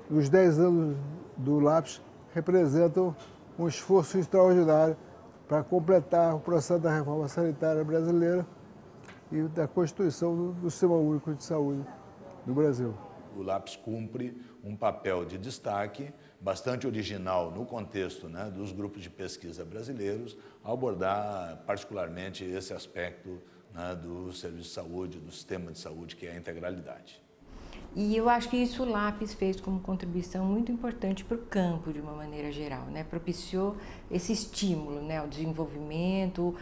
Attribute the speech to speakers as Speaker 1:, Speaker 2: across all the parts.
Speaker 1: Os 10 anos do LAPS representam um esforço extraordinário para completar o processo da reforma sanitária brasileira e da constituição do Sistema Único de Saúde do Brasil.
Speaker 2: O LAPS cumpre um papel de destaque bastante original no contexto, né, dos grupos de pesquisa brasileiros, ao abordar particularmente esse aspecto, né, do serviço de saúde, do sistema de saúde, que é a integralidade.
Speaker 3: E eu acho que isso o LAPS fez como contribuição muito importante para o campo, de uma maneira geral, né? Propiciou esse estímulo, né, ao desenvolvimento,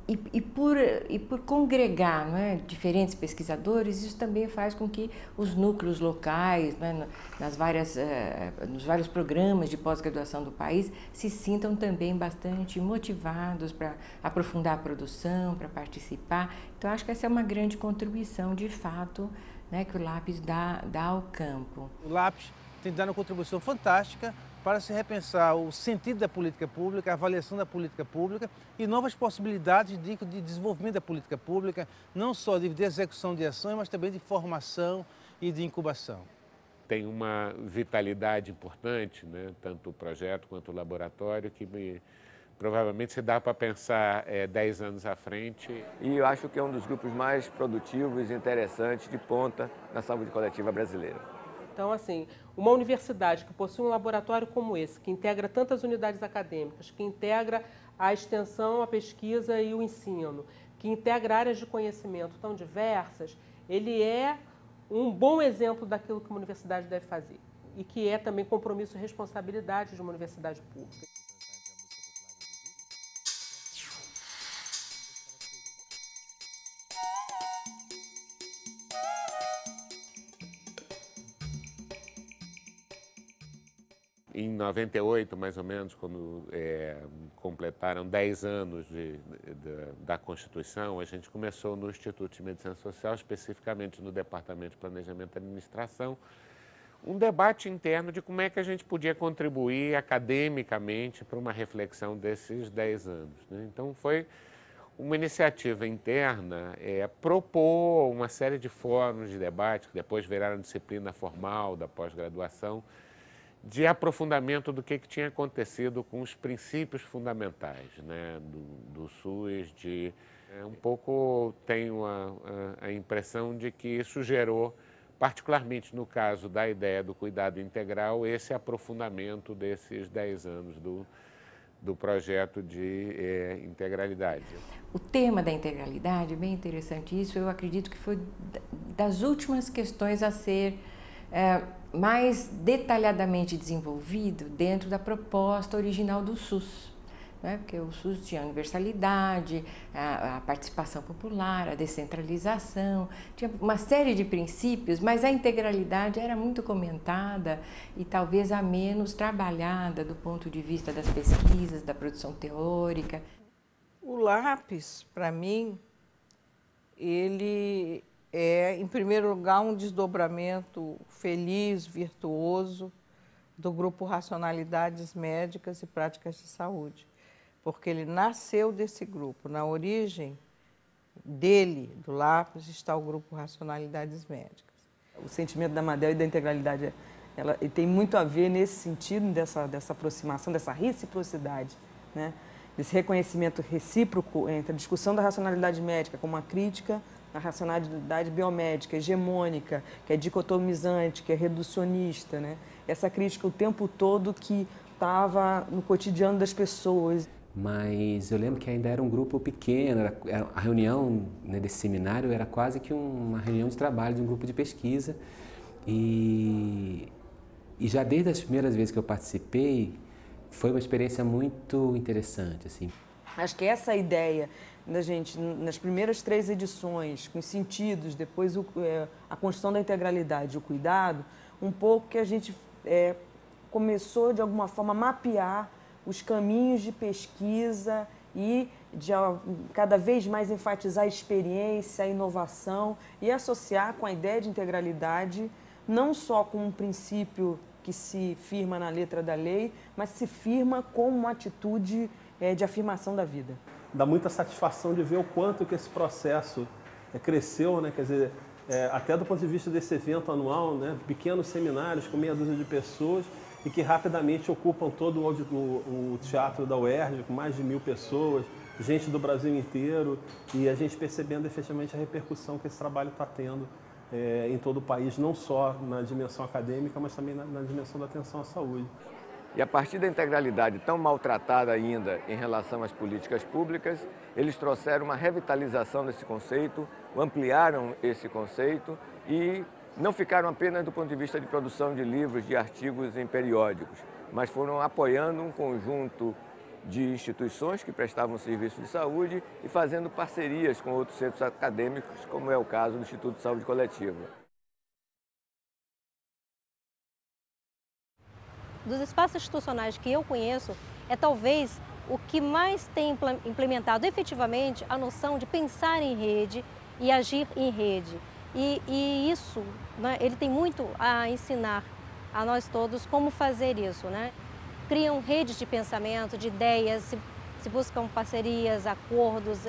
Speaker 3: e por congregar, não é, diferentes pesquisadores, isso também faz com que os núcleos locais, né, nos vários programas de pós-graduação do país, se sintam também bastante motivados para aprofundar a produção, para participar. Então, acho que essa é uma grande contribuição, de fato, né, que o LAPS dá ao campo.
Speaker 4: O LAPS tem dado uma contribuição fantástica para se repensar o sentido da política pública, a avaliação da política pública e novas possibilidades de desenvolvimento da política pública, não só de execução de ações, mas também de formação e de incubação.
Speaker 5: Tem uma vitalidade importante, né? Tanto o projeto quanto o laboratório, que provavelmente se dá para pensar 10 anos à frente.
Speaker 6: E eu acho que é um dos grupos mais produtivos e interessantes de ponta na saúde coletiva brasileira.
Speaker 7: Então, assim, uma universidade que possui um laboratório como esse, que integra tantas unidades acadêmicas, que integra a extensão, a pesquisa e o ensino, que integra áreas de conhecimento tão diversas, ele é um bom exemplo daquilo que uma universidade deve fazer e que é também compromisso e responsabilidade de uma universidade pública.
Speaker 5: Em 98, mais ou menos, quando completaram 10 anos da Constituição, a gente começou no Instituto de Medicina Social, especificamente no Departamento de Planejamento e Administração, um debate interno de como é que a gente podia contribuir academicamente para uma reflexão desses 10 anos, né? Então, foi uma iniciativa interna propor uma série de fóruns de debate, que depois viraram disciplina formal da pós-graduação, de aprofundamento do que tinha acontecido com os princípios fundamentais, né, do SUS, um pouco tenho a impressão de que isso gerou, particularmente no caso da ideia do cuidado integral, esse aprofundamento desses 10 anos do projeto de integralidade.
Speaker 3: O tema da integralidade, bem interessante isso, eu acredito que foi das últimas questões a ser mais detalhadamente desenvolvido dentro da proposta original do SUS, né? Porque o SUS tinha a universalidade, a participação popular, a descentralização, tinha uma série de princípios, mas a integralidade era muito comentada e talvez a menos trabalhada do ponto de vista das pesquisas, da produção teórica.
Speaker 8: O LAPS, para mim, ele é, em primeiro lugar, um desdobramento feliz, virtuoso do grupo Racionalidades Médicas e Práticas de Saúde, porque ele nasceu desse grupo. Na origem dele, do LAPS, está o grupo Racionalidades Médicas.
Speaker 9: O sentimento da Madel e da integralidade, ela tem muito a ver nesse sentido, dessa aproximação, dessa reciprocidade, né? Desse reconhecimento recíproco entre a discussão da racionalidade médica como uma crítica a racionalidade biomédica, hegemônica, que é dicotomizante, que é reducionista, né? Essa crítica o tempo todo que estava no cotidiano das pessoas.
Speaker 10: Mas eu lembro que ainda era um grupo pequeno, a reunião, né, desse seminário era quase que uma reunião de trabalho de um grupo de pesquisa. E já desde as primeiras vezes que eu participei, foi uma experiência muito interessante, assim.
Speaker 9: Acho que essa ideia da gente, nas primeiras 3 edições, com os sentidos, depois a construção da integralidade, o cuidado, um pouco que a gente começou, de alguma forma, a mapear os caminhos de pesquisa e de cada vez mais enfatizar a experiência, a inovação e associar com a ideia de integralidade, não só como um princípio que se firma na letra da lei, mas se firma como uma atitude de afirmação da vida.
Speaker 11: Dá muita satisfação de ver o quanto que esse processo cresceu, né? Quer dizer, até do ponto de vista desse evento anual, né, pequenos seminários com meia dúzia de pessoas e que rapidamente ocupam todo o teatro da UERJ, com mais de 1000 pessoas, gente do Brasil inteiro, e a gente percebendo efetivamente a repercussão que esse trabalho está tendo em todo o país, não só na dimensão acadêmica, mas também na dimensão da atenção à saúde.
Speaker 6: E a partir da integralidade tão maltratada ainda em relação às políticas públicas, eles trouxeram uma revitalização desse conceito, ampliaram esse conceito e não ficaram apenas do ponto de vista de produção de livros, de artigos em periódicos, mas foram apoiando um conjunto de instituições que prestavam serviço de saúde e fazendo parcerias com outros centros acadêmicos, como é o caso do Instituto de Saúde Coletiva.
Speaker 12: Dos espaços institucionais que eu conheço, é talvez o que mais tem implementado efetivamente a noção de pensar em rede e agir em rede. E isso, né, ele tem muito a ensinar a nós todos como fazer isso, né? Criam redes de pensamento, de ideias, se buscam parcerias, acordos,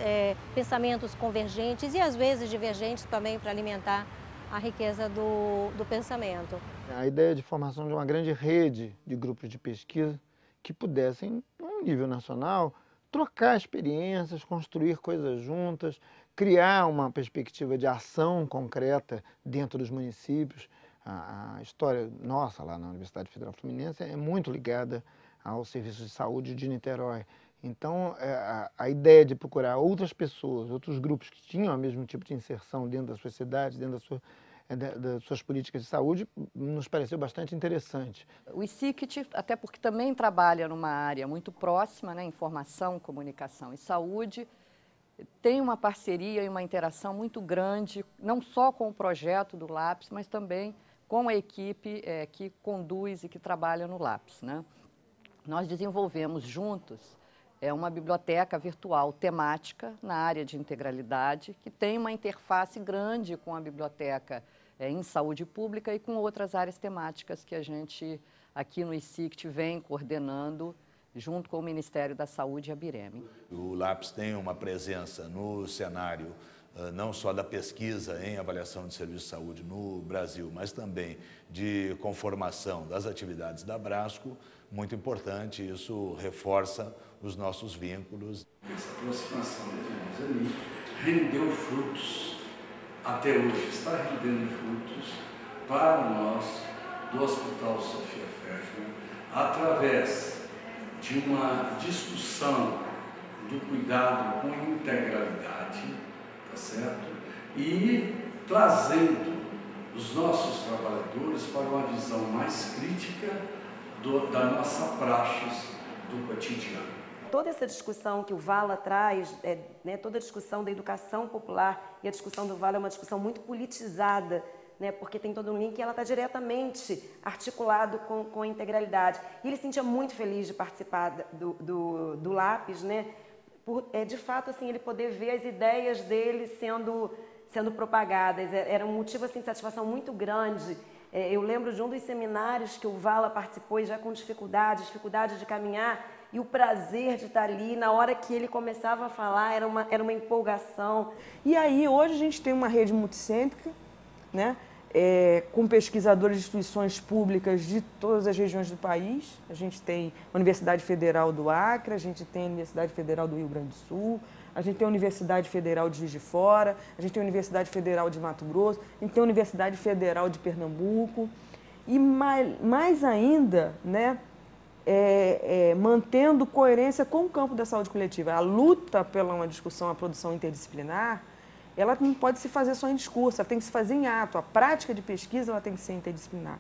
Speaker 12: pensamentos convergentes e às vezes divergentes também para alimentar a riqueza do pensamento.
Speaker 13: A ideia de formação de uma grande rede de grupos de pesquisa que pudessem, no nível nacional, trocar experiências, construir coisas juntas, criar uma perspectiva de ação concreta dentro dos municípios. A história nossa lá na Universidade Federal Fluminense é muito ligada ao Serviço de Saúde de Niterói. Então, a ideia de procurar outras pessoas, outros grupos que tinham o mesmo tipo de inserção dentro das suas cidades, dentro das suas políticas de saúde, nos pareceu bastante interessante.
Speaker 14: O ICICT, até porque também trabalha numa área muito próxima, né, informação, comunicação e saúde, tem uma parceria e uma interação muito grande, não só com o projeto do LAPS, mas também com a equipe que conduz e que trabalha no LAPS, né? Nós desenvolvemos juntos uma biblioteca virtual temática na área de integralidade, que tem uma interface grande com a biblioteca em saúde pública e com outras áreas temáticas que a gente, aqui no ICICT, vem coordenando junto com o Ministério da Saúde e a Bireme.
Speaker 2: O LAPS tem uma presença no cenário não só da pesquisa em avaliação de serviço de saúde no Brasil, mas também de conformação das atividades da Brasco, muito importante, isso reforça os nossos vínculos.
Speaker 15: Essa aproximação de nós ali rendeu frutos, até hoje está rendendo frutos para nós do Hospital Sofia Fechner, através de uma discussão do cuidado com integralidade, tá certo? E trazendo os nossos trabalhadores para uma visão mais crítica da nossa praxis do cotidiano.
Speaker 16: Toda essa discussão que o Vala traz, toda a discussão da educação popular e a discussão do Vala é uma discussão muito politizada, né, porque tem todo um link e ela está diretamente articulado com a integralidade. E ele se sentia muito feliz de participar do LAPS, né, por, de fato, assim, ele poder ver as ideias dele sendo propagadas. Era um motivo assim, de satisfação muito grande. Eu lembro de um dos seminários que o Vala participou, já com dificuldade de caminhar, e o prazer de estar ali, na hora que ele começava a falar, era uma empolgação.
Speaker 9: E aí, hoje a gente tem uma rede multicêntrica, né, com pesquisadores de instituições públicas de todas as regiões do país. A gente tem a Universidade Federal do Acre, a gente tem a Universidade Federal do Rio Grande do Sul, a gente tem a Universidade Federal de Juiz de Fora, a gente tem a Universidade Federal de Mato Grosso, a gente tem a Universidade Federal de Pernambuco. E mais ainda, né, mantendo coerência com o campo da saúde coletiva. A luta pela uma discussão, a produção interdisciplinar, ela não pode se fazer só em discurso, ela tem que se fazer em ato. A prática de pesquisa ela tem que ser interdisciplinar.